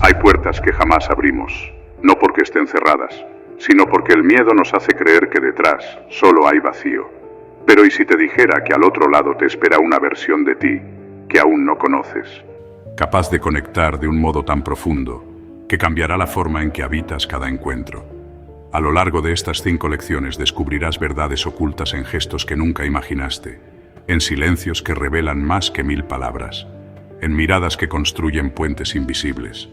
Hay puertas que jamás abrimos, no porque estén cerradas, sino porque el miedo nos hace creer que detrás solo hay vacío. Pero ¿y si te dijera que al otro lado te espera una versión de ti que aún no conoces? Capaz de conectar de un modo tan profundo que cambiará la forma en que habitas cada encuentro. A lo largo de estas 5 lecciones descubrirás verdades ocultas en gestos que nunca imaginaste, en silencios que revelan más que 1000 palabras, en miradas que construyen puentes invisibles.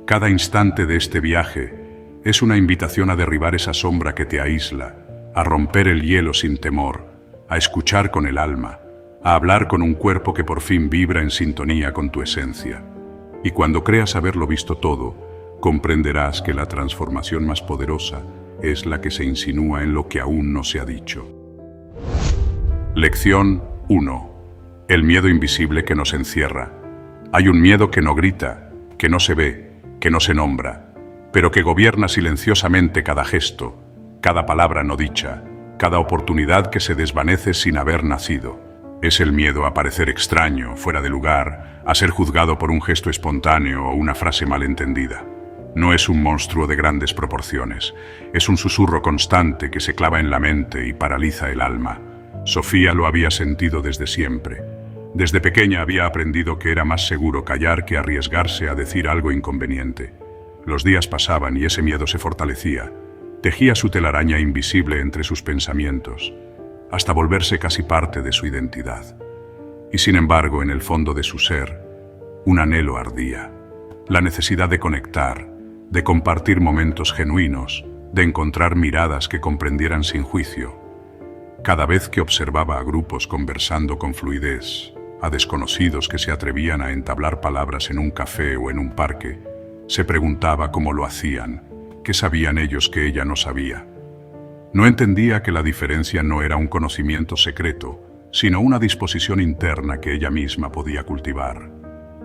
Cada instante de este viaje es una invitación a derribar esa sombra que te aísla, a romper el hielo sin temor, a escuchar con el alma, a hablar con un cuerpo que por fin vibra en sintonía con tu esencia. Y cuando creas haberlo visto todo, comprenderás que la transformación más poderosa es la que se insinúa en lo que aún no se ha dicho. Lección 1. El miedo invisible que nos encierra. Hay un miedo que no grita, que no se ve, que no se nombra, pero que gobierna silenciosamente cada gesto, cada palabra no dicha, cada oportunidad que se desvanece sin haber nacido. Es el miedo a parecer extraño, fuera de lugar, a ser juzgado por un gesto espontáneo o una frase malentendida. No es un monstruo de grandes proporciones, es un susurro constante que se clava en la mente y paraliza el alma. Sofía lo había sentido desde siempre. Desde pequeña había aprendido que era más seguro callar que arriesgarse a decir algo inconveniente. Los días pasaban y ese miedo se fortalecía. Tejía su telaraña invisible entre sus pensamientos, hasta volverse casi parte de su identidad. Y sin embargo, en el fondo de su ser, un anhelo ardía. La necesidad de conectar, de compartir momentos genuinos, de encontrar miradas que comprendieran sin juicio. Cada vez que observaba a grupos conversando con fluidez, a desconocidos que se atrevían a entablar palabras en un café o en un parque, se preguntaba cómo lo hacían, qué sabían ellos que ella no sabía. No entendía que la diferencia no era un conocimiento secreto, sino una disposición interna que ella misma podía cultivar.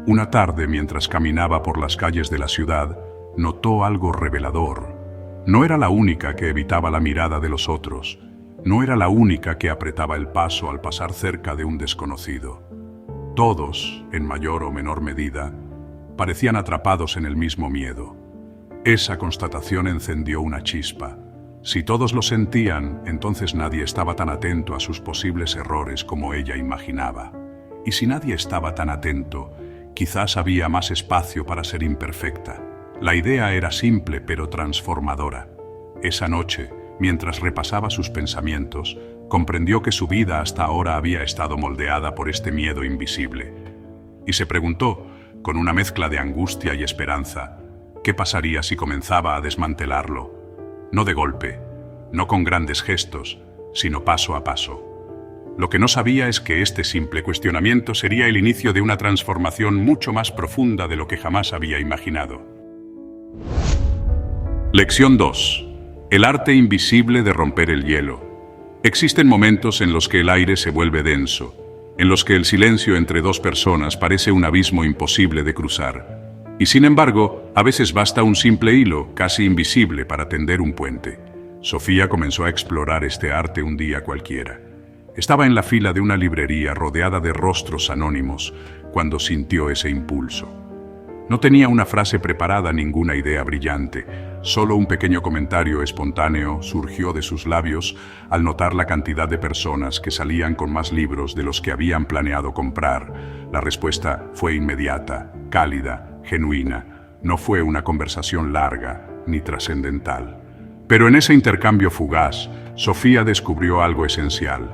Una tarde, mientras caminaba por las calles de la ciudad, notó algo revelador. No era la única que evitaba la mirada de los otros, no era la única que apretaba el paso al pasar cerca de un desconocido. Todos, en mayor o menor medida, parecían atrapados en el mismo miedo. Esa constatación encendió una chispa. Si todos lo sentían, entonces nadie estaba tan atento a sus posibles errores como ella imaginaba. Y si nadie estaba tan atento, quizás había más espacio para ser imperfecta. La idea era simple pero transformadora. Esa noche, mientras repasaba sus pensamientos, comprendió que su vida hasta ahora había estado moldeada por este miedo invisible. Y se preguntó, con una mezcla de angustia y esperanza, ¿qué pasaría si comenzaba a desmantelarlo? No de golpe, no con grandes gestos, sino paso a paso. Lo que no sabía es que este simple cuestionamiento sería el inicio de una transformación mucho más profunda de lo que jamás había imaginado. Lección 2. El arte invisible de romper el hielo. Existen momentos en los que el aire se vuelve denso, en los que el silencio entre dos personas parece un abismo imposible de cruzar. Y sin embargo, a veces basta un simple hilo, casi invisible, para tender un puente. Sofía comenzó a explorar este arte un día cualquiera. Estaba en la fila de una librería rodeada de rostros anónimos cuando sintió ese impulso. No tenía una frase preparada, ninguna idea brillante. Solo un pequeño comentario espontáneo surgió de sus labios al notar la cantidad de personas que salían con más libros de los que habían planeado comprar. La respuesta fue inmediata, cálida, genuina. No fue una conversación larga ni trascendental. Pero en ese intercambio fugaz, Sofía descubrió algo esencial.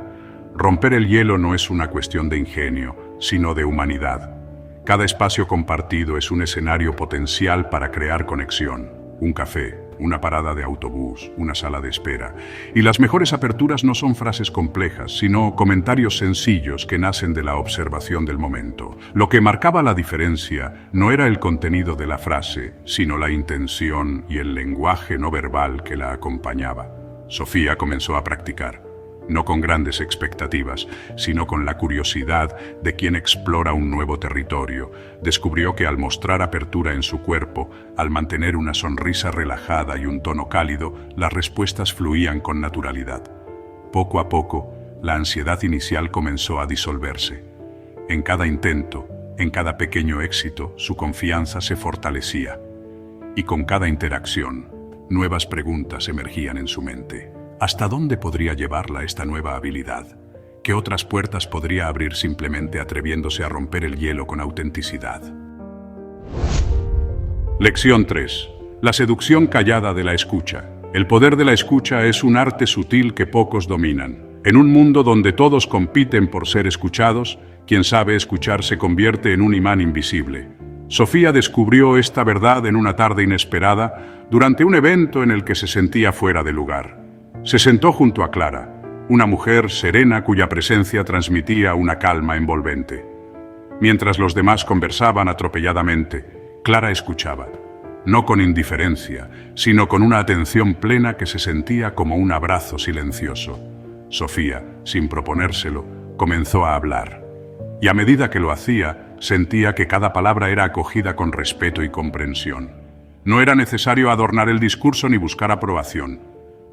Romper el hielo no es una cuestión de ingenio, sino de humanidad. Cada espacio compartido es un escenario potencial para crear conexión. Un café, una parada de autobús, una sala de espera. Y las mejores aperturas no son frases complejas, sino comentarios sencillos que nacen de la observación del momento. Lo que marcaba la diferencia no era el contenido de la frase, sino la intención y el lenguaje no verbal que la acompañaba. Sofía comenzó a practicar. No con grandes expectativas, sino con la curiosidad de quien explora un nuevo territorio. Descubrió que al mostrar apertura en su cuerpo, al mantener una sonrisa relajada y un tono cálido, las respuestas fluían con naturalidad. Poco a poco, la ansiedad inicial comenzó a disolverse. En cada intento, en cada pequeño éxito, su confianza se fortalecía. Y con cada interacción, nuevas preguntas emergían en su mente. ¿Hasta dónde podría llevarla esta nueva habilidad? ¿Qué otras puertas podría abrir simplemente atreviéndose a romper el hielo con autenticidad? Lección 3. La seducción callada de la escucha. El poder de la escucha es un arte sutil que pocos dominan. En un mundo donde todos compiten por ser escuchados, quien sabe escuchar se convierte en un imán invisible. Sofía descubrió esta verdad en una tarde inesperada durante un evento en el que se sentía fuera de lugar. Se sentó junto a Clara, una mujer serena cuya presencia transmitía una calma envolvente. Mientras los demás conversaban atropelladamente, Clara escuchaba, no con indiferencia, sino con una atención plena que se sentía como un abrazo silencioso. Sofía, sin proponérselo, comenzó a hablar. Y a medida que lo hacía, sentía que cada palabra era acogida con respeto y comprensión. No era necesario adornar el discurso ni buscar aprobación.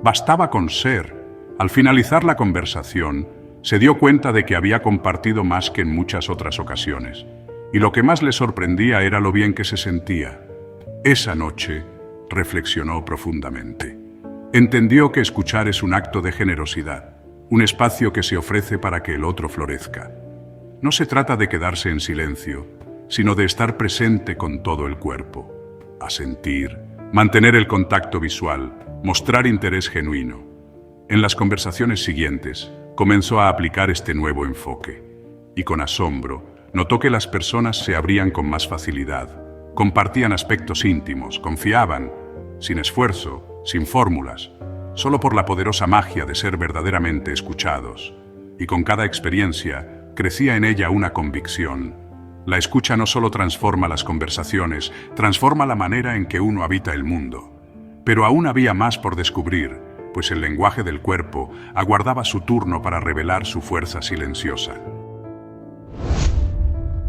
Bastaba con ser. Al finalizar la conversación, se dio cuenta de que había compartido más que en muchas otras ocasiones. Y lo que más le sorprendía era lo bien que se sentía. Esa noche, reflexionó profundamente. Entendió que escuchar es un acto de generosidad, un espacio que se ofrece para que el otro florezca. No se trata de quedarse en silencio, sino de estar presente con todo el cuerpo, asentir, mantener el contacto visual, mostrar interés genuino. En las conversaciones siguientes, comenzó a aplicar este nuevo enfoque, y con asombro, notó que las personas se abrían con más facilidad, compartían aspectos íntimos, confiaban, sin esfuerzo, sin fórmulas, solo por la poderosa magia de ser verdaderamente escuchados. Y con cada experiencia, crecía en ella una convicción. La escucha no solo transforma las conversaciones, transforma la manera en que uno habita el mundo. Pero aún había más por descubrir, pues el lenguaje del cuerpo aguardaba su turno para revelar su fuerza silenciosa.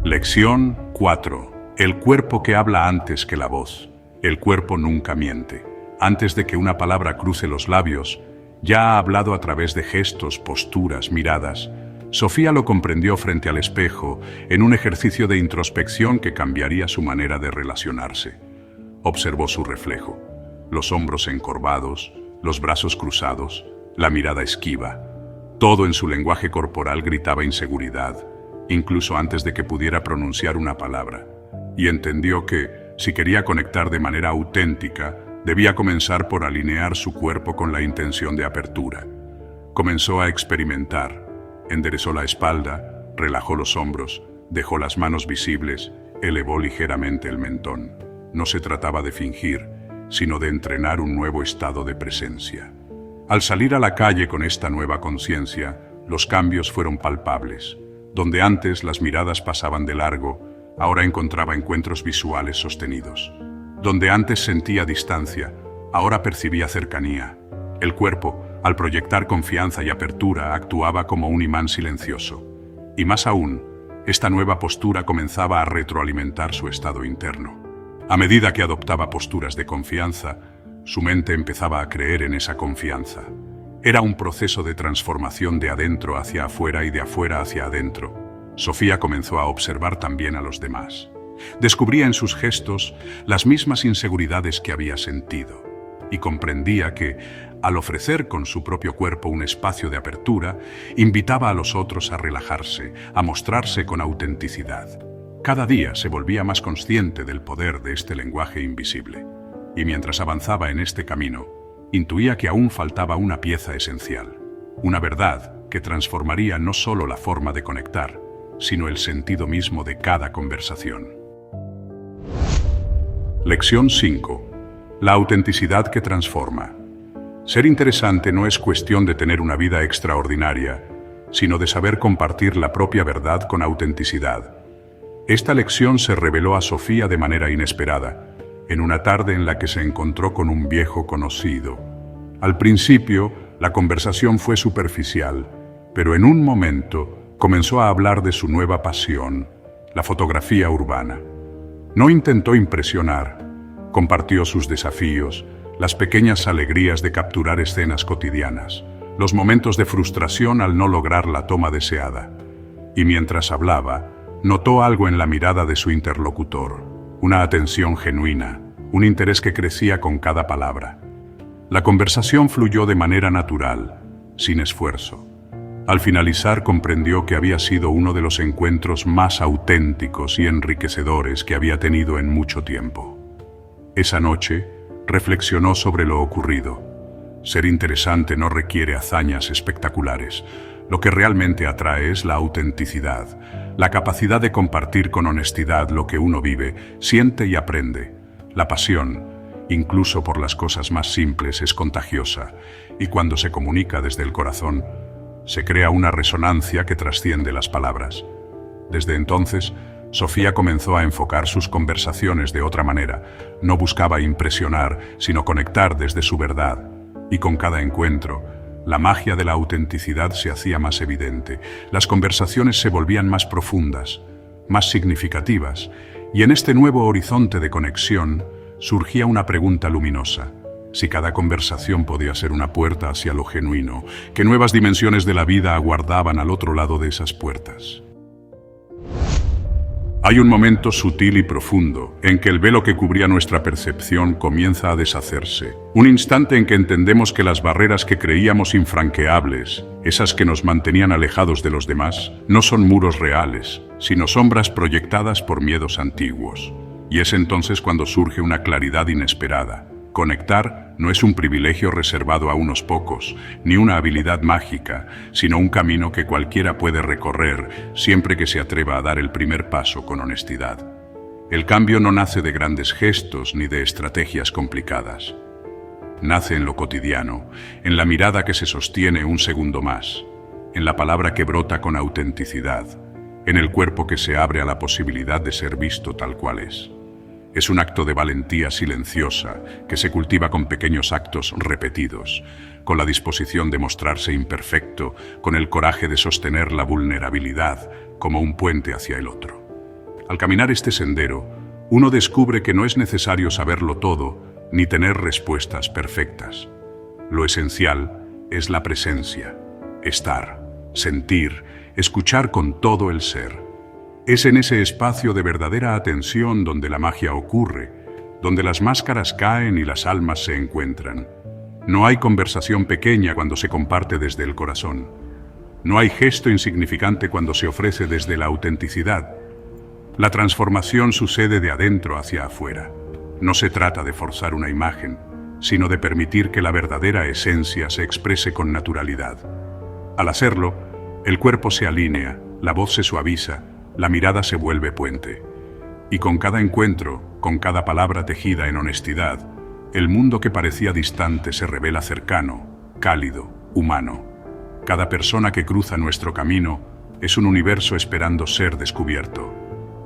Lección 4. El cuerpo que habla antes que la voz. El cuerpo nunca miente. Antes de que una palabra cruce los labios, ya ha hablado a través de gestos, posturas, miradas. Sofía lo comprendió frente al espejo, en un ejercicio de introspección que cambiaría su manera de relacionarse. Observó su reflejo, los hombros encorvados, los brazos cruzados, la mirada esquiva. Todo en su lenguaje corporal gritaba inseguridad, incluso antes de que pudiera pronunciar una palabra, y entendió que, si quería conectar de manera auténtica, debía comenzar por alinear su cuerpo con la intención de apertura. Comenzó a experimentar, enderezó la espalda, relajó los hombros, dejó las manos visibles, elevó ligeramente el mentón. No se trataba de fingir, sino de entrenar un nuevo estado de presencia. Al salir a la calle con esta nueva conciencia, los cambios fueron palpables. Donde antes las miradas pasaban de largo, ahora encontraba encuentros visuales sostenidos. Donde antes sentía distancia, ahora percibía cercanía. El cuerpo, al proyectar confianza y apertura, actuaba como un imán silencioso. Y más aún, esta nueva postura comenzaba a retroalimentar su estado interno. A medida que adoptaba posturas de confianza, su mente empezaba a creer en esa confianza. Era un proceso de transformación de adentro hacia afuera y de afuera hacia adentro. Sofía comenzó a observar también a los demás. Descubría en sus gestos las mismas inseguridades que había sentido y comprendía que, al ofrecer con su propio cuerpo un espacio de apertura, invitaba a los otros a relajarse, a mostrarse con autenticidad. Cada día se volvía más consciente del poder de este lenguaje invisible, y mientras avanzaba en este camino, intuía que aún faltaba una pieza esencial, una verdad que transformaría no solo la forma de conectar, sino el sentido mismo de cada conversación. Lección 5. La autenticidad que transforma. Ser interesante no es cuestión de tener una vida extraordinaria, sino de saber compartir la propia verdad con autenticidad. Esta lección se reveló a Sofía de manera inesperada, en una tarde en la que se encontró con un viejo conocido. Al principio, la conversación fue superficial, pero en un momento comenzó a hablar de su nueva pasión, la fotografía urbana. No intentó impresionar, compartió sus desafíos, las pequeñas alegrías de capturar escenas cotidianas, los momentos de frustración al no lograr la toma deseada. Y mientras hablaba, notó algo en la mirada de su interlocutor, una atención genuina, un interés que crecía con cada palabra. La conversación fluyó de manera natural, sin esfuerzo. Al finalizar comprendió que había sido uno de los encuentros más auténticos y enriquecedores que había tenido en mucho tiempo. Esa noche, reflexionó sobre lo ocurrido. Ser interesante no requiere hazañas espectaculares. Lo que realmente atrae es la autenticidad, la capacidad de compartir con honestidad lo que uno vive, siente y aprende. La pasión, incluso por las cosas más simples, es contagiosa, y cuando se comunica desde el corazón, se crea una resonancia que trasciende las palabras. Desde entonces, Sofía comenzó a enfocar sus conversaciones de otra manera. No buscaba impresionar, sino conectar desde su verdad. Y con cada encuentro, la magia de la autenticidad se hacía más evidente. Las conversaciones se volvían más profundas, más significativas, y en este nuevo horizonte de conexión surgía una pregunta luminosa. Si cada conversación podía ser una puerta hacia lo genuino, ¿qué nuevas dimensiones de la vida aguardaban al otro lado de esas puertas? Hay un momento sutil y profundo en que el velo que cubría nuestra percepción comienza a deshacerse. Un instante en que entendemos que las barreras que creíamos infranqueables, esas que nos mantenían alejados de los demás, no son muros reales, sino sombras proyectadas por miedos antiguos. Y es entonces cuando surge una claridad inesperada. Conectar no es un privilegio reservado a unos pocos, ni una habilidad mágica, sino un camino que cualquiera puede recorrer siempre que se atreva a dar el primer paso con honestidad. El cambio no nace de grandes gestos ni de estrategias complicadas. Nace en lo cotidiano, en la mirada que se sostiene un segundo más, en la palabra que brota con autenticidad, en el cuerpo que se abre a la posibilidad de ser visto tal cual es. Es un acto de valentía silenciosa que se cultiva con pequeños actos repetidos, con la disposición de mostrarse imperfecto, con el coraje de sostener la vulnerabilidad como un puente hacia el otro. Al caminar este sendero, uno descubre que no es necesario saberlo todo ni tener respuestas perfectas. Lo esencial es la presencia, estar, sentir, escuchar con todo el ser. Es en ese espacio de verdadera atención donde la magia ocurre, donde las máscaras caen y las almas se encuentran. No hay conversación pequeña cuando se comparte desde el corazón. No hay gesto insignificante cuando se ofrece desde la autenticidad. La transformación sucede de adentro hacia afuera. No se trata de forzar una imagen, sino de permitir que la verdadera esencia se exprese con naturalidad. Al hacerlo, el cuerpo se alinea, la voz se suaviza, la mirada se vuelve puente. Y con cada encuentro, con cada palabra tejida en honestidad, el mundo que parecía distante se revela cercano, cálido, humano. Cada persona que cruza nuestro camino es un universo esperando ser descubierto.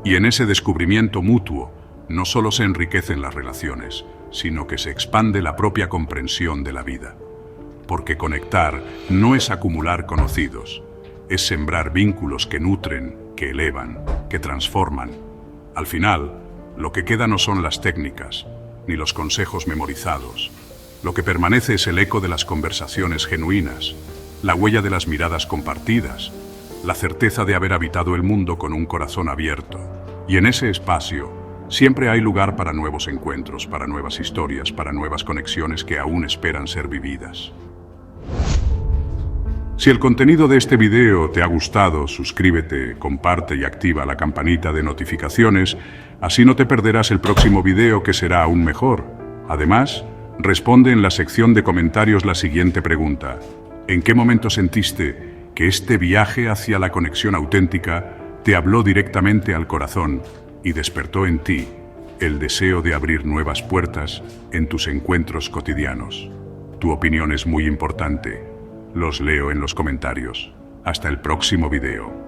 Y en ese descubrimiento mutuo, no solo se enriquecen las relaciones, sino que se expande la propia comprensión de la vida. Porque conectar no es acumular conocidos, es sembrar vínculos que nutren, que elevan, que transforman. Al final, lo que queda no son las técnicas, ni los consejos memorizados. Lo que permanece es el eco de las conversaciones genuinas, la huella de las miradas compartidas, la certeza de haber habitado el mundo con un corazón abierto. Y en ese espacio, siempre hay lugar para nuevos encuentros, para nuevas historias, para nuevas conexiones que aún esperan ser vividas. Si el contenido de este video te ha gustado, suscríbete, comparte y activa la campanita de notificaciones, así no te perderás el próximo video que será aún mejor. Además, responde en la sección de comentarios la siguiente pregunta: ¿en qué momento sentiste que este viaje hacia la conexión auténtica te habló directamente al corazón y despertó en ti el deseo de abrir nuevas puertas en tus encuentros cotidianos? Tu opinión es muy importante. Los leo en los comentarios. Hasta el próximo video.